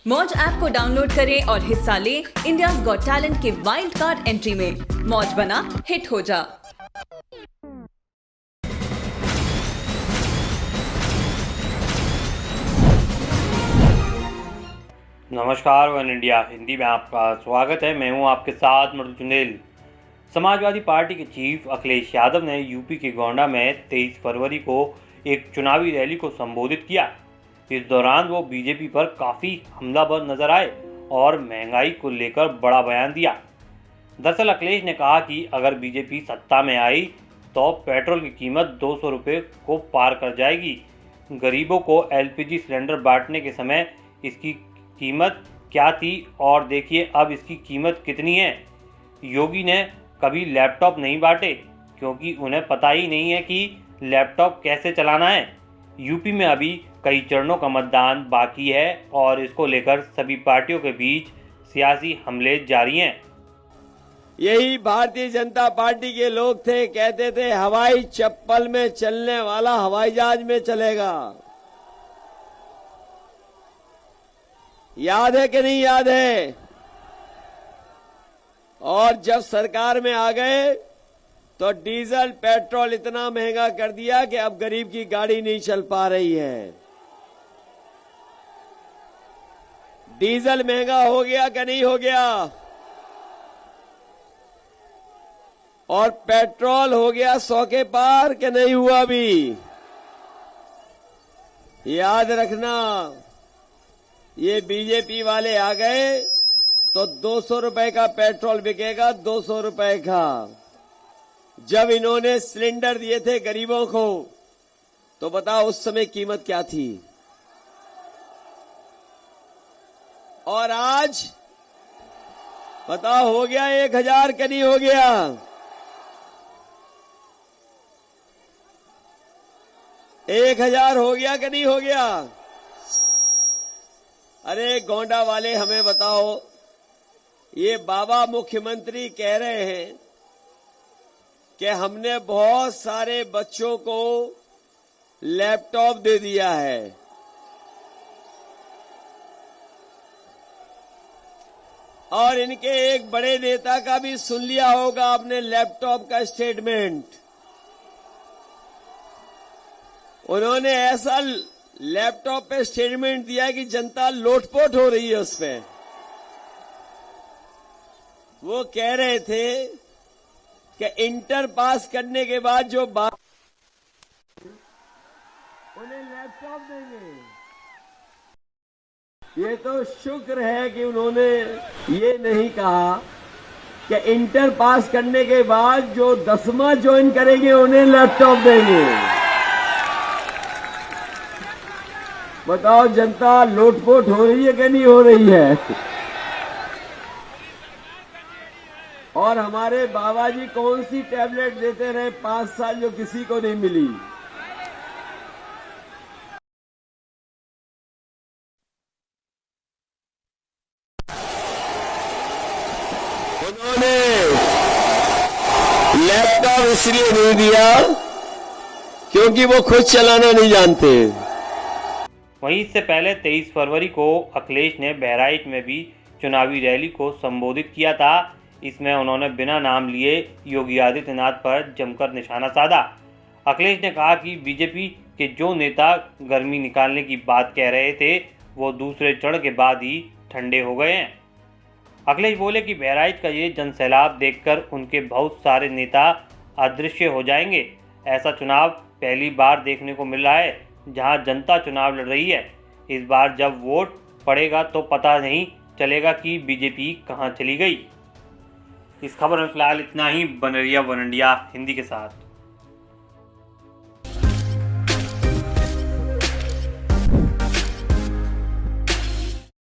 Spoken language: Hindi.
मौज ऐप को डाउनलोड करें और हिस्सा लें इंडियाज गॉट टैलेंट के वाइल्ड कार्ड एंट्री में। मौज बना हिट हो जा। नमस्कार, वन इंडिया हिंदी में आपका स्वागत है। मैं हूं आपके साथ मृदुल चुंदेल। समाजवादी पार्टी के चीफ अखिलेश यादव ने यूपी के गोंडा में 23 फरवरी को एक चुनावी रैली को संबोधित किया। इस दौरान वो बीजेपी पर काफ़ी हमलावर नजर आए और महंगाई को लेकर बड़ा बयान दिया। दरअसल अखिलेश ने कहा कि अगर बीजेपी सत्ता में आई तो पेट्रोल की कीमत 200 रुपये को पार कर जाएगी। गरीबों को एलपीजी सिलेंडर बांटने के समय इसकी कीमत क्या थी और देखिए अब इसकी कीमत कितनी है। योगी ने कभी लैपटॉप नहीं बांटे क्योंकि उन्हें पता ही नहीं है कि लैपटॉप कैसे चलाना है। यूपी में अभी कई चरणों का मतदान बाकी है और इसको लेकर सभी पार्टियों के बीच सियासी हमले जारी हैं। यही भारतीय जनता पार्टी के लोग थे, कहते थे हवाई चप्पल में चलने वाला हवाई जहाज में चलेगा। याद है कि नहीं याद है? और जब सरकार में आ गए तो डीजल पेट्रोल इतना महंगा कर दिया कि अब गरीब की गाड़ी नहीं चल पा रही है। डीजल महंगा हो गया कि नहीं हो गया? और पेट्रोल हो गया 100 के पार कि नहीं हुआ भी? याद रखना, ये बीजेपी वाले आ गए तो 200 रुपए का पेट्रोल बिकेगा, 200 रुपए का। जब इन्होंने सिलेंडर दिए थे गरीबों को तो बताओ उस समय कीमत क्या थी? और आज बताओ हो गया 1000 कि नहीं हो गया? एक 1000 हो गया कि नहीं हो गया? अरे गोंडा वाले हमें बताओ, ये बाबा मुख्यमंत्री कह रहे हैं कि हमने बहुत सारे बच्चों को लैपटॉप दे दिया है। और इनके एक बड़े नेता का भी सुन लिया होगा आपने लैपटॉप का स्टेटमेंट। उन्होंने ऐसा लैपटॉप पे स्टेटमेंट दिया कि जनता लोटपोट हो रही है उस पे। वो कह रहे थे कि इंटर पास करने के बाद जो बात उन्हें लैपटॉप देंगे। ये तो शुक्र है कि उन्होंने ये नहीं कहा कि इंटर पास करने के बाद जो 10वां ज्वाइन करेंगे उन्हें लैपटॉप देंगे। बताओ जनता लोटपोट हो रही है कि नहीं हो रही है? और हमारे बाबा जी कौन सी टैबलेट देते रहे 5 साल जो किसी को नहीं मिली। उन्होंने लैपटॉप इसलिए नहीं दिया क्योंकि वो खुद चलाना नहीं जानते। वहीं इससे पहले 23 फरवरी को अखिलेश ने बहराइच में भी चुनावी रैली को संबोधित किया था। इसमें उन्होंने बिना नाम लिए योगी आदित्यनाथ पर जमकर निशाना साधा। अखिलेश ने कहा कि बीजेपी के जो नेता गर्मी निकालने की बात कह रहे थे वो दूसरे चढ़ के बाद ही ठंडे हो गए हैं। अखिलेश बोले कि बहराइच का ये जनसैलाब देखकर उनके बहुत सारे नेता अदृश्य हो जाएंगे। ऐसा चुनाव पहली बार देखने को मिल रहा है जहां जनता चुनाव लड़ रही है। इस बार जब वोट पड़ेगा तो पता नहीं चलेगा कि बीजेपी कहां चली गई। इस खबर में फिलहाल इतना ही। बने रहिए वन इंडिया हिंदी के साथ।